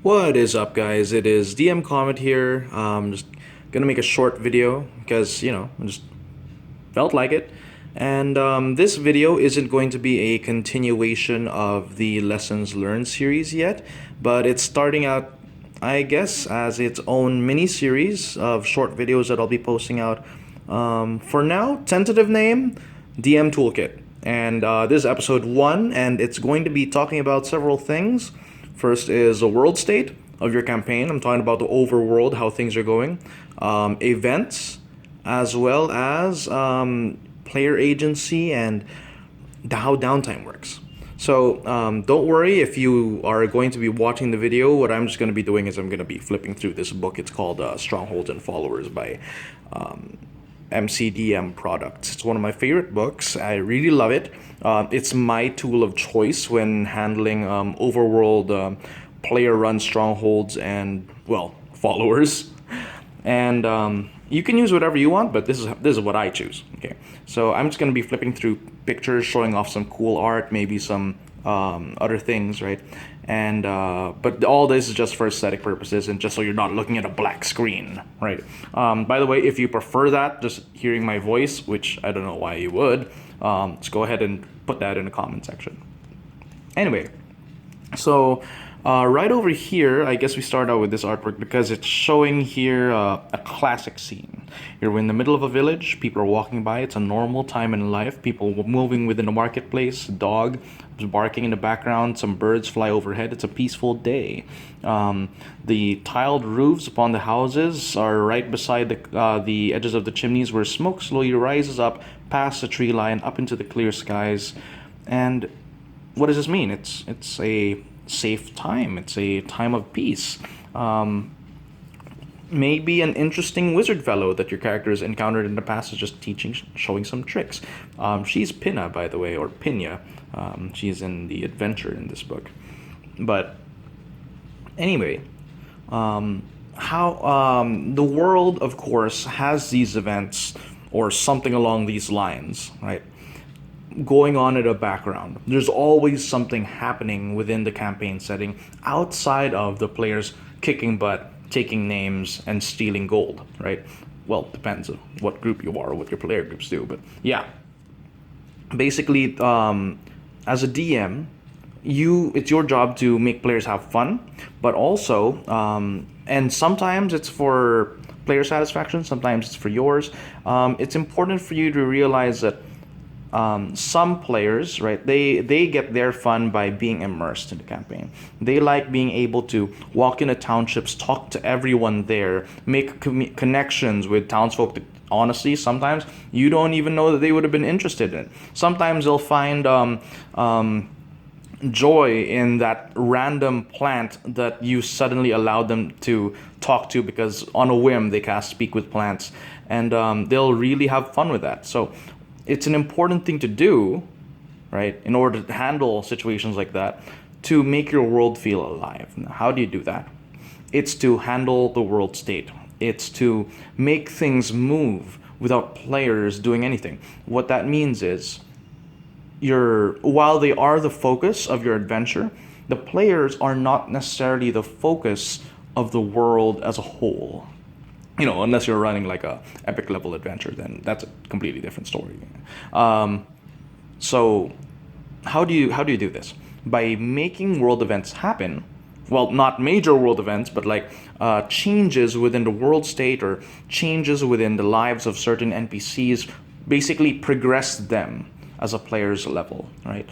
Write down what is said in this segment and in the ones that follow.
What is up, guys? It is DM Comet here. Just gonna make a short video because I just felt like it. And this video isn't going to be a continuation of the Lessons Learned series yet, but it's starting out, I guess, as its own mini series of short videos that I'll be posting out. For now, tentative name DM Toolkit. And this is episode 1, and it's going to be talking about several things. First is the world state of your campaign. I'm talking about the overworld, how things are going, events, as well as player agency and how downtime works. So don't worry if you are going to be watching the video. What I'm just going to be doing is I'm going to be flipping through this book. It's called Strongholds and Followers by MCDM products. It's one of my favorite books. I really love it. It's my tool of choice when handling overworld player-run strongholds and, well, followers. And you can use whatever you want, but this is what I choose. Okay, so I'm just gonna be flipping through pictures, showing off some cool art, maybe some other things, right? And but all this is just for aesthetic purposes and just so you're not looking at a black screen, right? By the way, if you prefer that, just hearing my voice, which I don't know why you would, just go ahead and put that in the comment section. Anyway, so right over here, I guess we start out with this artwork because it's showing here a classic scene. You're in the middle of a village, people are walking by, it's a normal time in life, people moving within the marketplace, a dog is barking in the background, some birds fly overhead, it's a peaceful day. The tiled roofs upon the houses are right beside the edges of the chimneys where smoke slowly rises up past the tree line, up into the clear skies. And what does this mean? It's a safe time. It's a time of peace. Maybe an interesting wizard fellow that your character has encountered in the past is just teaching, showing some tricks. She's Pina, by the way, or Pinya. She's in the adventure in this book. But anyway, how the world, of course, has these events or something along these lines, right? Going on in the background. There's always something happening within the campaign setting outside of the players kicking butt, taking names, and stealing gold, right? Well, depends on what group you are or what your player groups do, but yeah. Basically, as a DM, it's your job to make players have fun, but also, and sometimes it's for player satisfaction, sometimes it's for yours. It's important for you to realize that some players, right, they get their fun by being immersed in the campaign. They like being able to walk into townships, talk to everyone there, make connections with townsfolk that honestly sometimes you don't even know that they would have been interested in. Sometimes they'll find joy in that random plant that you suddenly allowed them to talk to because on a whim they cast Speak with Plants, and they'll really have fun with that. So it's an important thing to do, right, in order to handle situations like that, to make your world feel alive. Now, how do you do that? It's to handle the world state. It's to make things move without players doing anything. What that means is, while they are the focus of your adventure, the players are not necessarily the focus of the world as a whole. Unless you're running like a epic level adventure, then that's a completely different story. So how do you do this? By making world events happen. Well, not major world events, but like changes within the world state or changes within the lives of certain NPCs. Basically, progress them as a player's level, right?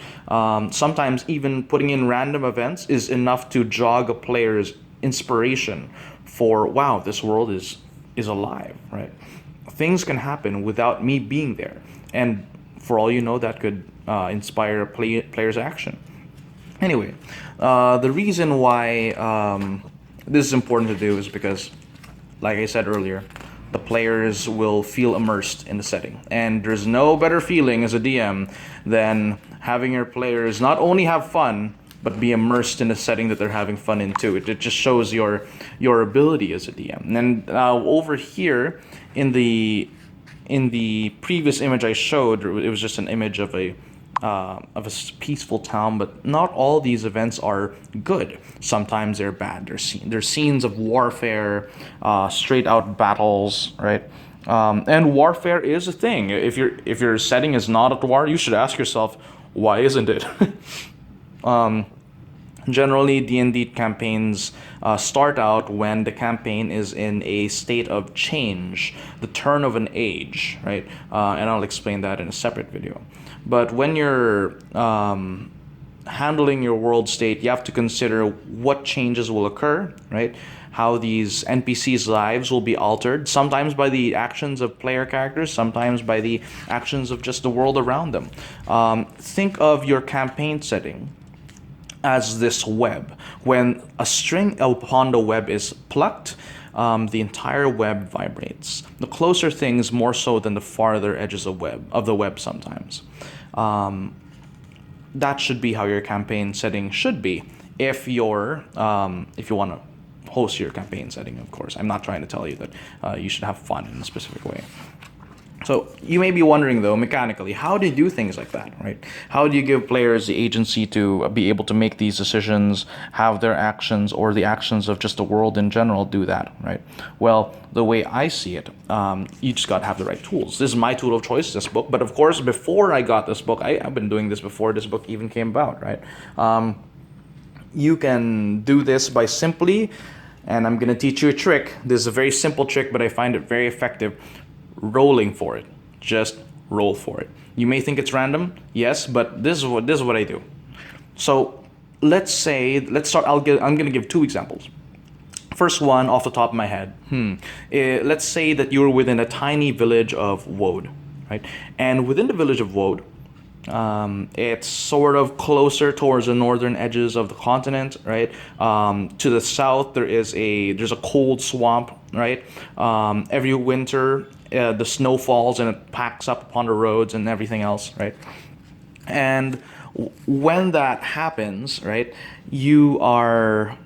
Sometimes even putting in random events is enough to jog a player's inspiration for, wow, this world is alive, right? Things can happen without me being there, and for all you know, that could inspire a player's action. Anyway, the reason why this is important to do is because, like I said earlier, the players will feel immersed in the setting, and there's no better feeling as a DM than having your players not only have fun but be immersed in a setting that they're having fun in too. It just shows your ability as a DM. And over here in the previous image I showed, it was just an image of a peaceful town, but not all these events are good. Sometimes they're bad. There's scenes of warfare, straight out battles, right? And warfare is a thing. If your setting is not at war, you should ask yourself, why isn't it? Generally, D&D campaigns start out when the campaign is in a state of change, the turn of an age, right? And I'll explain that in a separate video. But when you're handling your world state, you have to consider what changes will occur, right? How these NPCs' lives will be altered, sometimes by the actions of player characters, sometimes by the actions of just the world around them. Think of your campaign setting as this web. When a string upon the web is plucked, the entire web vibrates. The closer things more so than the farther edges of the web sometimes. That should be how your campaign setting should be if you want to host your campaign setting, of course. I'm not trying to tell you that you should have fun in a specific way. So you may be wondering, though, mechanically, how do you do things like that, right? How do you give players the agency to be able to make these decisions, have their actions or the actions of just the world in general do that, right? Well, the way I see it, you just got to have the right tools. This is my tool of choice, this book. But of course, before I got this book, I've been doing this before this book even came about, right? You can do this by simply, and I'm going to teach you a trick. This is a very simple trick, but I find it very effective. Rolling for it. Just roll for it. You may think it's random, yes, but this is what I do. So let's start. I'm going to give two examples. First one off the top of my head. Let's say that you're within a tiny village of Woad, right? And within the village of Woad, it's sort of closer towards the northern edges of the continent, right? To the south, there's a cold swamp, right? Every winter, the snow falls and it packs up upon the roads and everything else, right? And when that happens, right, you are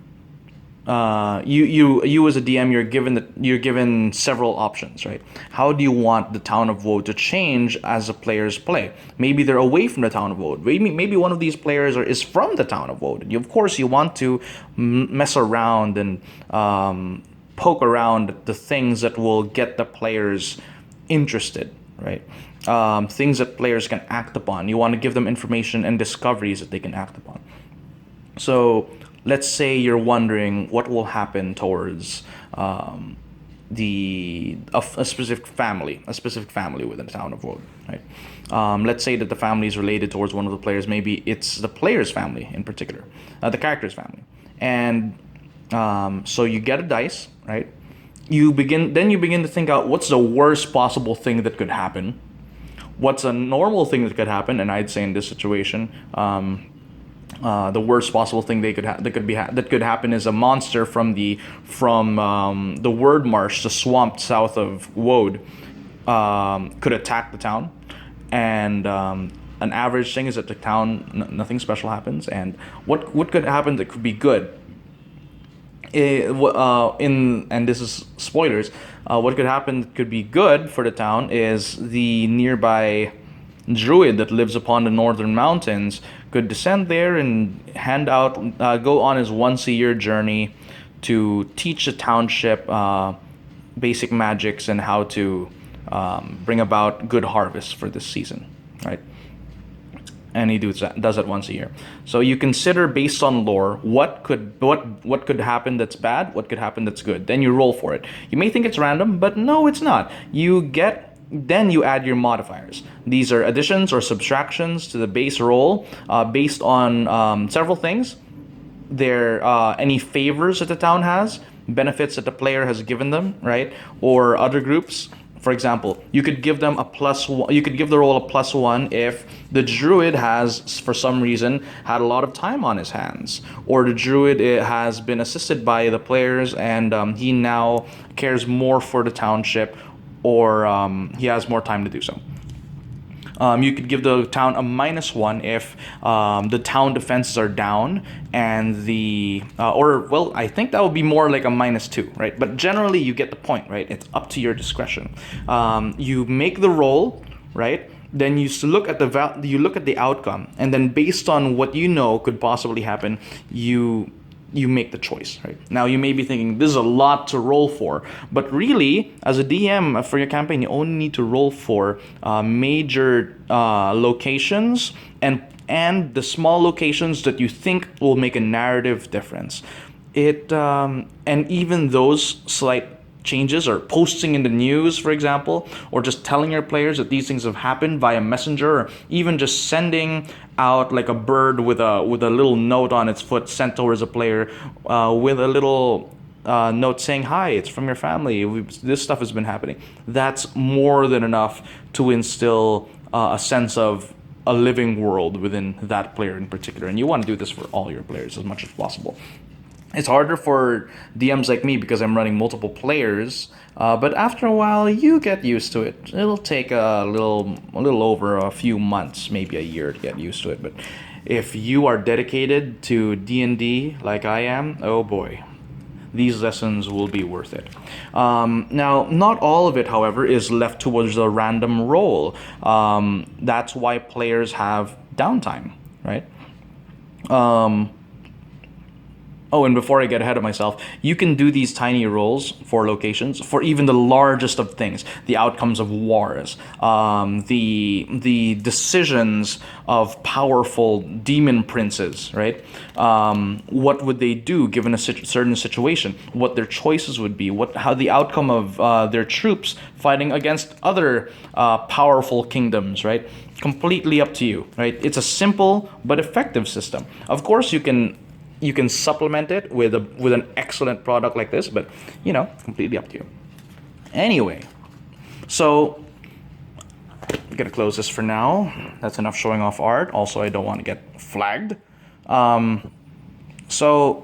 you as a DM, you're given several options, right? How do you want the town of Woad to change as the players play? Maybe they're away from the town of Woad. Maybe one of these players is from the town of Woad. Of course, you want to mess around and poke around the things that will get the players interested, right? Things that players can act upon. You want to give them information and discoveries that they can act upon. So let's say you're wondering what will happen towards a specific family within the town of Woad, right? Let's say that the family is related towards one of the players. Maybe it's the player's family in particular, the character's family. And so you get a dice, right? You begin to think out what's the worst possible thing that could happen. What's a normal thing that could happen? And I'd say in this situation, the worst possible thing that could happen is a monster from the Word Marsh, the swamp south of Woad, could attack the town, and an average thing is that the town nothing special happens. And what could happen that could be good? And this is spoilers. What could happen that could be good for the town is the nearby druid that lives upon the northern mountains could descend there and go on his once-a-year journey to teach the township basic magics and how to bring about good harvests for this season, right? And he does that once a year. So you consider based on lore what could happen that's bad, what could happen that's good. Then you roll for it. You may think it's random, but no, it's not. Then you add your modifiers. These are additions or subtractions to the base roll based on several things. There any favors that the town has, benefits that the player has given them, right? Or other groups. For example, you could give them a +1. You could give the roll a +1 if the druid has, for some reason, had a lot of time on his hands, or the druid has been assisted by the players and he now cares more for the township, or he has more time to do so. You could give the town a -1 if the town defenses are down and I think that would be more like a -2, right? But generally you get the point, right? It's up to your discretion. You make the roll, right? then look at you look at the outcome, and then based on what you know could possibly happen, you make the choice. Right now, you may be thinking this is a lot to roll for, but really, as a DM for your campaign, you only need to roll for major locations and the small locations that you think will make a narrative difference. And even those slight changes, or posting in the news, for example, or just telling your players that these things have happened via messenger, or even just sending out like a bird with a little note on its foot sent towards a player, with a little note saying, "Hi, it's from your family. This stuff has been happening." That's more than enough to instill a sense of a living world within that player in particular. And you want to do this for all your players as much as possible. It's harder for DMs like me because I'm running multiple players, but after a while you get used to it. It'll take a little over a few months, maybe a year, to get used to it. But if you are dedicated to D&D like I am, oh boy, these lessons will be worth it. Now, not all of it, however, is left towards a random roll. That's why players have downtime, right? Oh, and before I get ahead of myself, you can do these tiny rolls for locations for even the largest of things, the outcomes of wars, the decisions of powerful demon princes, right? What would they do given a certain situation? What their choices would be? How the outcome of their troops fighting against other powerful kingdoms, right? Completely up to you, right? It's a simple but effective system. Of course, you can supplement it with an excellent product like this, but completely up to you. Anyway, so I'm gonna close this for now. That's enough showing off art. Also, I don't want to get flagged. So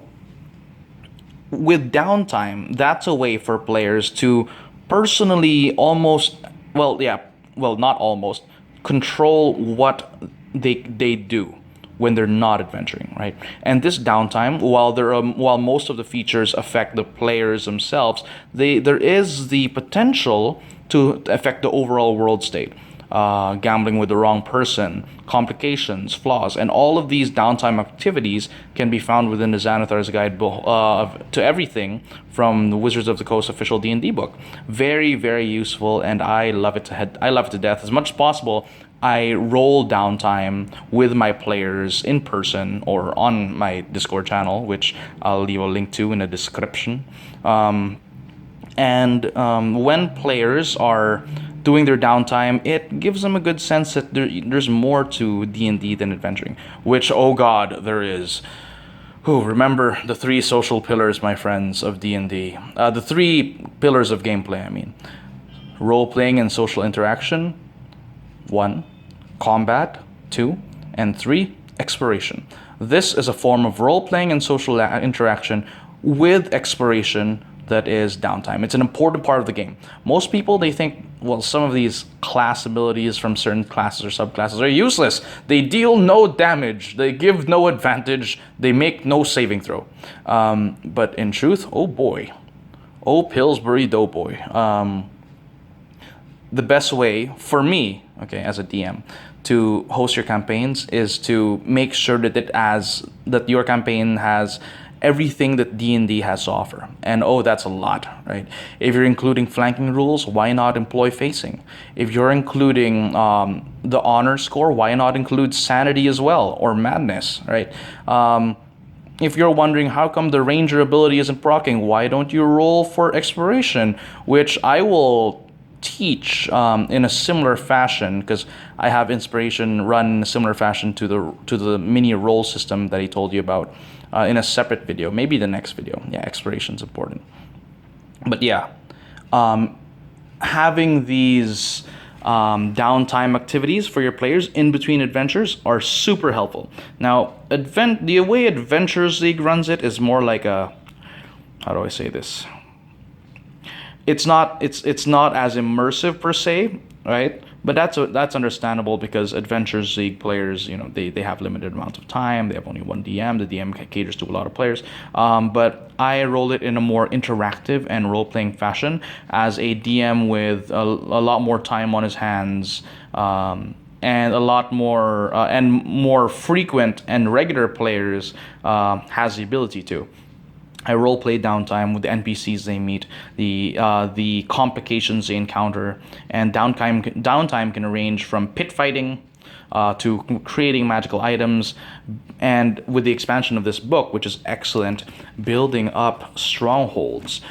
with downtime, that's a way for players to personally not almost control what they do when they're not adventuring, right? And this downtime, while most of the features affect the players themselves, there is the potential to affect the overall world state. Gambling with the wrong person, complications, flaws, and all of these downtime activities can be found within the Xanathar's Guide to everything from the Wizards of the Coast official D&D book. Very, very useful, and I love it to death. As much as possible, I roll downtime with my players in person or on my Discord channel, which I'll leave a link to in the description. When players are doing their downtime, it gives them a good sense that there's more to D&D than adventuring, which, oh god, there is. Remember the 3 social pillars, my friends, of D&D. The 3 pillars of gameplay, I mean. Role-playing and social interaction, 1. Combat, 2. And 3. Exploration. This is a form of role-playing and social interaction with exploration that is downtime. It's an important part of the game. Most people, they think, well, some of these class abilities from certain classes or subclasses are useless. They deal no damage. They give no advantage. They make no saving throw. But in truth, oh boy. Oh, Pillsbury Doughboy. The best way for me, as a DM, to host your campaigns is to make sure that your campaign has everything that D&D has to offer. And that's a lot, right? If you're including flanking rules, why not employ facing? If you're including the honor score, why not include sanity as well, or madness, right? If you're wondering how come the ranger ability isn't proccing, why don't you roll for exploration, which I will teach in a similar fashion, because I have inspiration run in a similar fashion to the mini roll system that I told you about in a separate video, maybe the next video. Exploration is important. But having these downtime activities for your players in between adventures are super helpful. Now, the way Adventures League runs it is more like how do I say this? It's not as immersive per se, right? But that's understandable because Adventures League players, they have limited amount of time. They have only one DM. The DM caters to a lot of players. But I roll it in a more interactive and role-playing fashion as a DM with a lot more time on his hands. and a lot more and more frequent and regular players has the ability to. I roleplay Downtime with the NPCs they meet, the complications they encounter, and downtime can range from pit fighting to creating magical items, and with the expansion of this book, which is excellent, building up strongholds,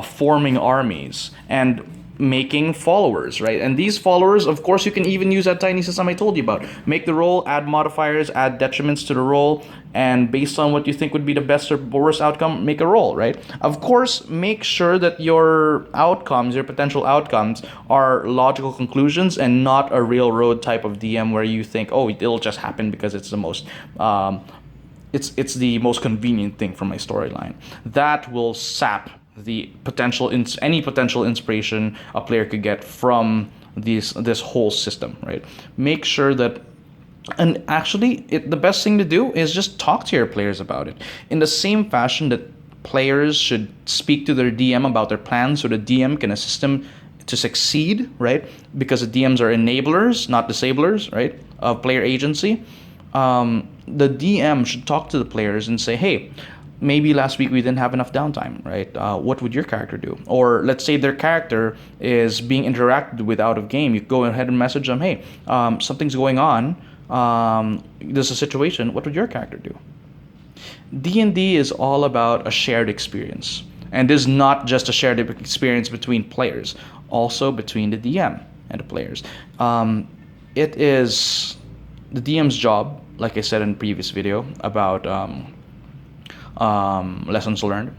forming armies, and making followers, right? And these followers, of course, you can even use that tiny system I told you about. Make the roll, add modifiers, add detriments to the roll, and based on what you think would be the best or worst outcome, make a roll, right? Of course, make sure that your outcomes, your potential outcomes, are logical conclusions and not a railroad type of DM where you think, oh, it'll just happen because it's the most it's the most convenient thing for my storyline. That will sap the any potential inspiration a player could get from this whole system, right? Make sure that, and actually the best thing to do is just talk to your players about it in the same fashion that players should speak to their DM about their plans so the DM can assist them to succeed, right? Because the DMs are enablers, not disablers, right, of player agency. The DM should talk to the players and say, hey, maybe last week we didn't have enough downtime, right? What would your character do? Or let's say their character is being interacted with out of game. You go ahead and message them, hey, something's going on. There's a situation. What would your character do? D&D is all about a shared experience. And this is not just a shared experience between players, also between the DM and the players. It is the DM's job, like I said in the previous video about lessons learned,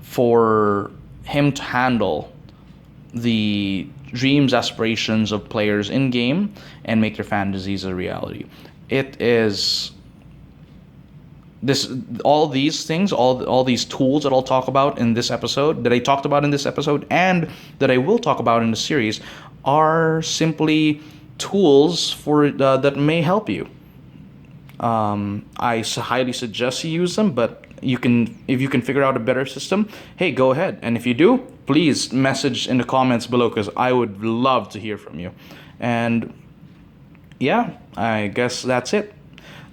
for him to handle the dreams, aspirations of players in game and make their fantasies a reality. It is all these things, all these tools that I'll talk about in this episode, that I talked about in this episode, and that I will talk about in the series, are simply tools for that may help you. I highly suggest you use them, but if you can figure out a better system, hey, go ahead. And if you do, please message in the comments below, because I would love to hear from you. And yeah, I guess that's it.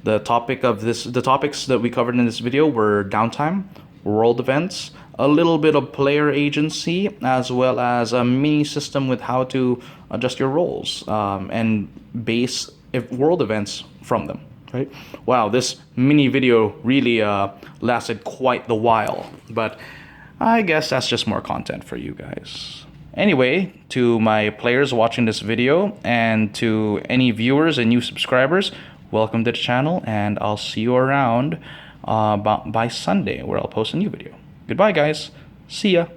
The topics that we covered in this video were downtime, world events, a little bit of player agency, as well as a mini system with how to adjust your roles and base world events from them. Right? Wow, this mini video really lasted quite the while, but I guess that's just more content for you guys. Anyway, to my players watching this video and to any viewers and new subscribers, welcome to the channel, and I'll see you around by Sunday, where I'll post a new video. Goodbye, guys. See ya.